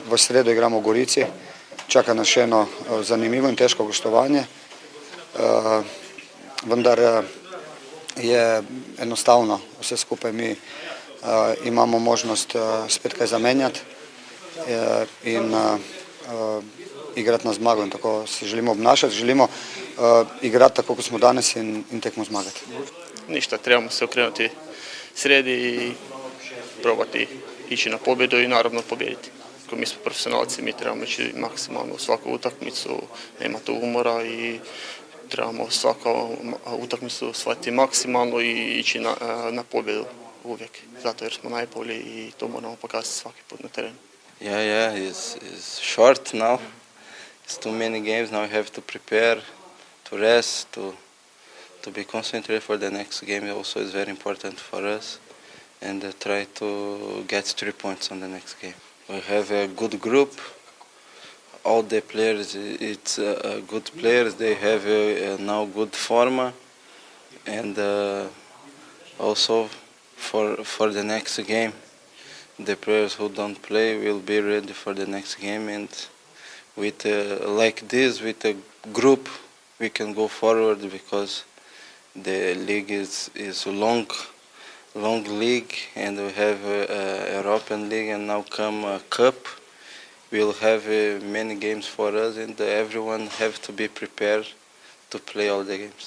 V sredo igramo v Gorici, čaka nas še eno zanimivo in težko gostovanje, vendar je enostavno vse skupaj. Mi imamo možnost spet kaj zamenjati in igrati na zmago, in tako se želimo obnašati, želimo igrati tako, kot smo danes, in tekmo zmagati. Ništa, trebamo se okrenuti sredi i probati ići na pobjedu i naravno pobijediti. Mi smo profesionalci, mi trebamo ići maksimalno u svaku utakmicu, nema tu umora i trebamo svaku utakmicu shvatiti maksimalno i ići na pobjedu uvijek, zato jer smo najbolji i to moramo pokazati svaki put na terenu. Yeah, it's short now. It's too many games. Now we have to prepare, to rest, to be concentrated for the next game. Also is very important for us, and try to get 3 points on the next game. We have a good group. All the players, it's good players. They have now good form, and also for the next game, the players who don't play will be ready for the next game. And with like this, with a group, we can go forward, because the league is long league, and we have European League, and now come a cup. We'll have many games for us, and everyone have to be prepared to play all the games.